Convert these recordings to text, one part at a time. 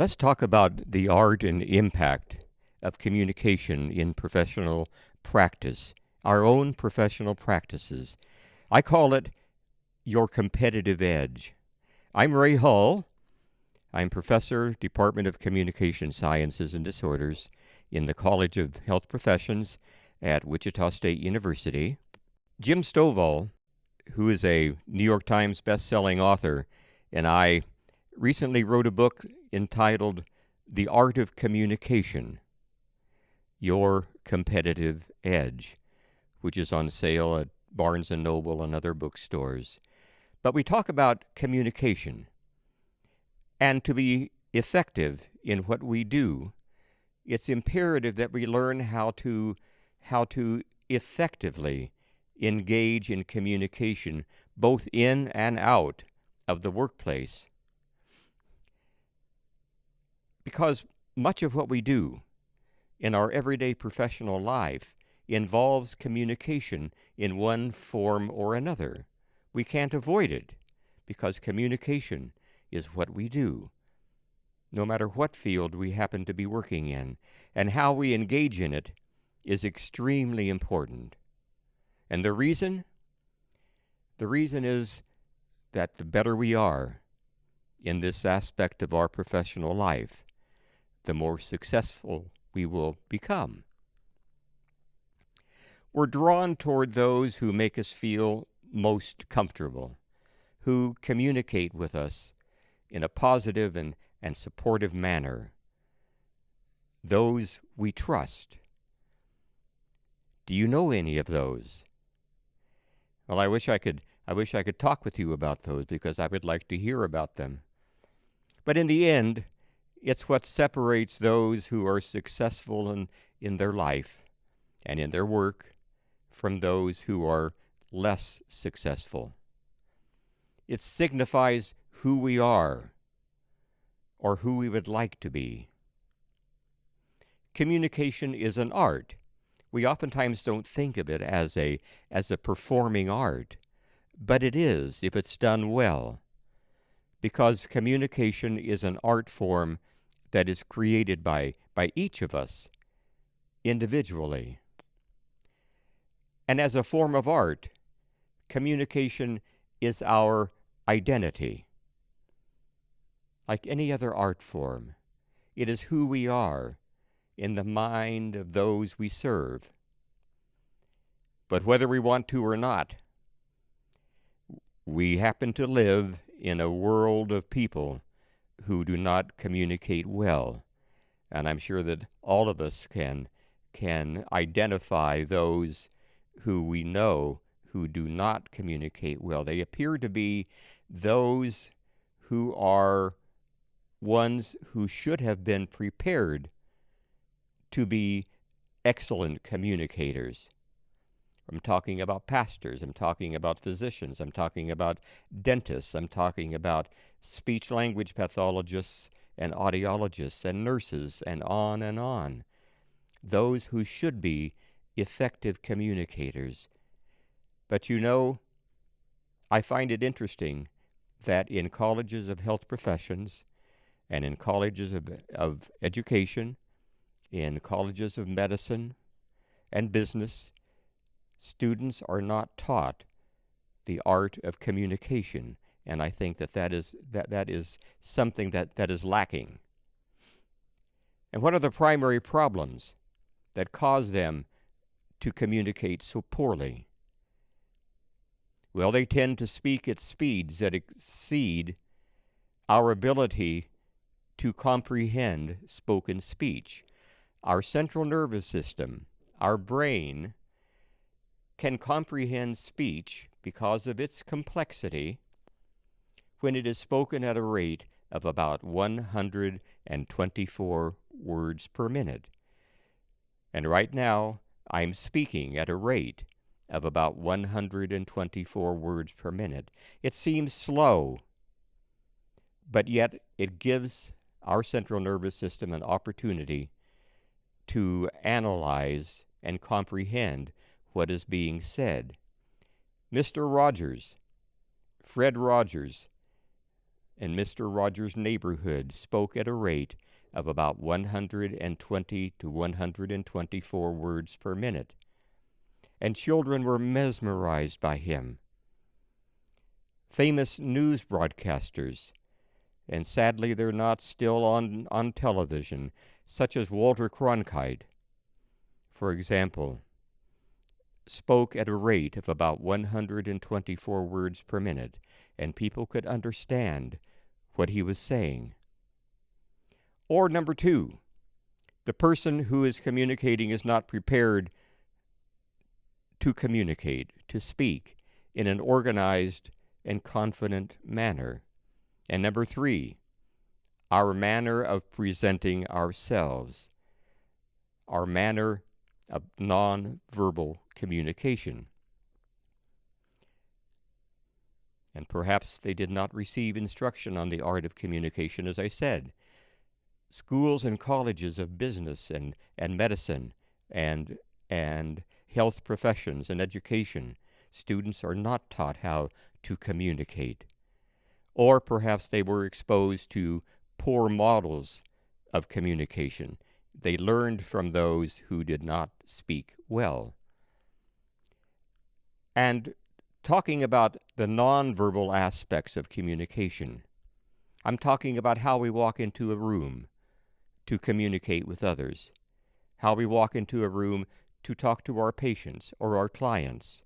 Let's talk about the art and impact of communication in professional practice, our own professional practices. I call it your competitive edge. I'm Ray Hull. I'm professor, Department of Communication Sciences and Disorders in the College of Health Professions at Wichita State University. Jim Stovall, who is a New York Times best-selling author, and I recently wrote a book entitled The Art of Communication, Your Competitive Edge, which is on sale at Barnes & Noble and other bookstores. But we talk about communication. And to be effective in what we do, it's imperative that we learn how to effectively engage in communication both in and out of the workplace. Because much of what we do in our everyday professional life involves communication in one form or another. We can't avoid it because communication is what we do, no matter what field we happen to be working in, and how we engage in it is extremely important. And the reason is that the better we are in this aspect of our professional life, the more successful we will become. We're drawn toward those who make us feel most comfortable, who communicate with us in a positive and supportive manner, those we trust. Do you know any of those? Well, I wish I could talk with you about those because I would like to hear about them. But in the end, it's what separates those who are successful in their life and in their work from those who are less successful. It signifies who we are or who we would like to be. Communication is an art. We oftentimes don't think of it as a performing art, but it is if it's done well, because communication is an art form that is created by each of us individually. And as a form of art, communication is our identity. Like any other art form, it is who we are in the mind of those we serve. But whether we want to or not, we happen to live in a world of people who do not communicate well. And I'm sure that all of us can identify those who we know who do not communicate well. They appear to be those who are ones who should have been prepared to be excellent communicators. I'm talking about pastors, I'm talking about physicians, I'm talking about dentists, I'm talking about speech-language pathologists and audiologists and nurses and on and on. Those who should be effective communicators. But you know, I find it interesting that in colleges of health professions and in colleges of education, in colleges of medicine and business, students are not taught the art of communication, and I think that is something that is lacking. And what are the primary problems that cause them to communicate so poorly? Well, they tend to speak at speeds that exceed our ability to comprehend spoken speech. Our central nervous system, our brain, can comprehend speech because of its complexity when it is spoken at a rate of about 124 words per minute. And right now, I'm speaking at a rate of about 124 words per minute. It seems slow, but yet it gives our central nervous system an opportunity to analyze and comprehend what is being said. Mr. Rogers, Fred Rogers, in Mr. Rogers' neighborhood spoke at a rate of about 120 to 124 words per minute, and children were mesmerized by him. Famous news broadcasters, and sadly they're not still on television, such as Walter Cronkite, for example, spoke at a rate of about 124 words per minute, and people could understand what he was saying. Or number two, the person who is communicating is not prepared to communicate, to speak in an organized and confident manner. And number three, our manner of presenting ourselves, our manner of nonverbal communication. And perhaps they did not receive instruction on the art of communication, as I said. Schools and colleges of business and medicine and health professions and education, students are not taught how to communicate. Or perhaps they were exposed to poor models of communication. They learned from those who did not speak well. And talking about the nonverbal aspects of communication, I'm talking about how we walk into a room to communicate with others, how we walk into a room to talk to our patients or our clients,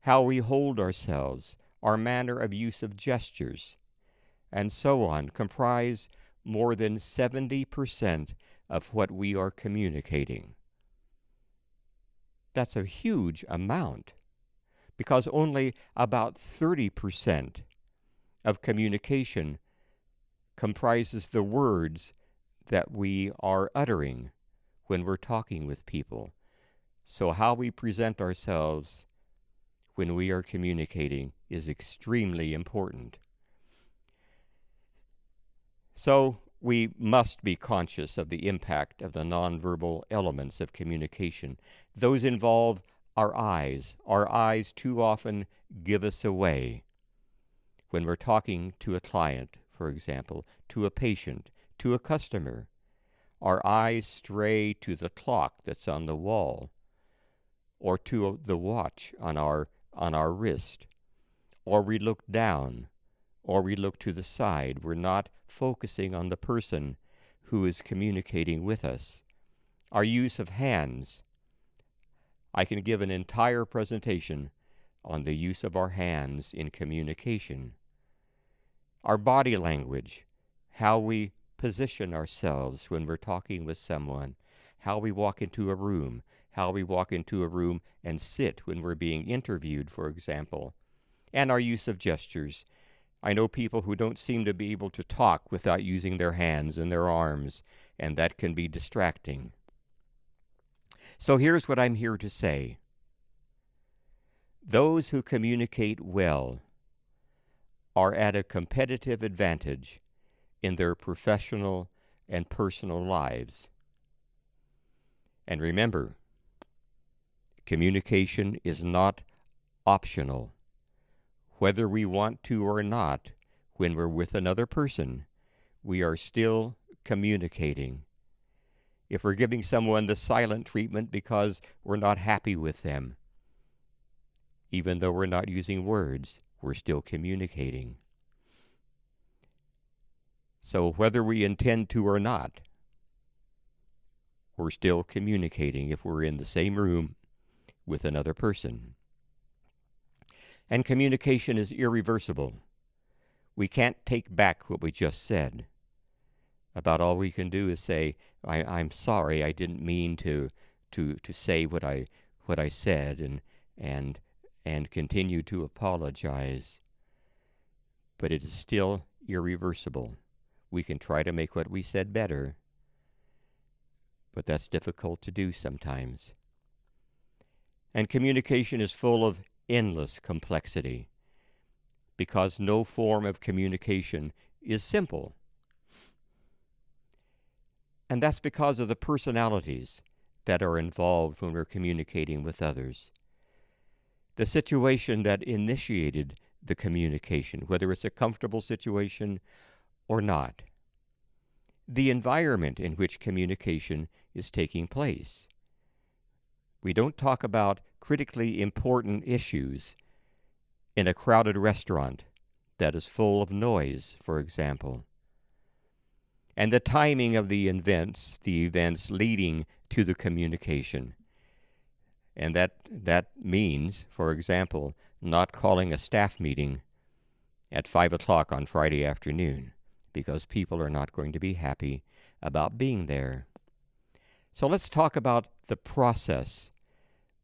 how we hold ourselves, our manner of use of gestures, and so on, comprise more than 70% of what we are communicating. That's a huge amount, because only about 30% of communication comprises the words that we are uttering when we're talking with people. So how we present ourselves when we are communicating is extremely important. So we must be conscious of the impact of the nonverbal elements of communication. Those involve our eyes. Our eyes too often give us away. When we're talking to a client, for example, to a patient, to a customer, our eyes stray to the clock that's on the wall, or to the watch on our wrist, or we look down, or we look to the side. We're not focusing on the person who is communicating with us. Our use of hands. I can give an entire presentation on the use of our hands in communication. Our body language, how we position ourselves when we're talking with someone, how we walk into a room, how we walk into a room and sit when we're being interviewed, for example, and our use of gestures. I know people who don't seem to be able to talk without using their hands and their arms, and that can be distracting. So here's what I'm here to say. Those who communicate well are at a competitive advantage in their professional and personal lives. And remember, communication is not optional. Whether we want to or not, when we're with another person, we are still communicating. If we're giving someone the silent treatment because we're not happy with them, even though we're not using words, we're still communicating. So whether we intend to or not, we're still communicating if we're in the same room with another person. And communication is irreversible. We can't take back what we just said. About all we can do is say, I'm sorry, I didn't mean to say what I said, and continue to apologize. But it is still irreversible. We can try to make what we said better, but that's difficult to do sometimes. And communication is full of endless complexity, because no form of communication is simple. And that's because of the personalities that are involved when we're communicating with others. The situation that initiated the communication, whether it's a comfortable situation or not. The environment in which communication is taking place. We don't talk about critically important issues in a crowded restaurant that is full of noise, for example. And the timing of the events leading to the communication. And that means, for example, not calling a staff meeting at 5 o'clock on Friday afternoon, because people are not going to be happy about being there. So let's talk about the process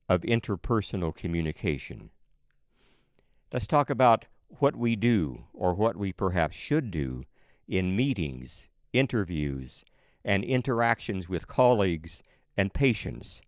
of interpersonal communication. Let's talk about what we do, or what we perhaps should do, in meetings, interviews, and interactions with colleagues and patients,